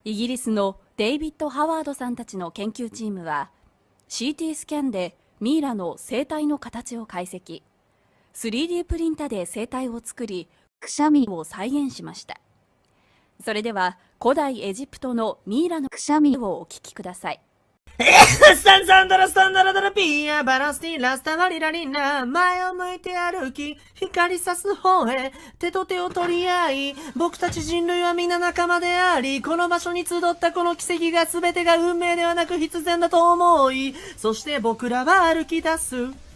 イギリスのデイビッド・ハワードさんたちの研究チームは CT スキャンでミイラの生体の形を解析、 3D プリンターで生体を作りくしゃみを再現しました。それでは古代エジプトのミイラのくしゃみをお聞きください。スタンサンダラスタンダラダラピーヤバラスティラスタバリラリンナ前を向いて歩き光さす方へ手と手を取り合い僕たち人類は皆仲間でありこの場所に集ったこの奇跡が全てが運命ではなく必然だと思いそして僕らは歩き出す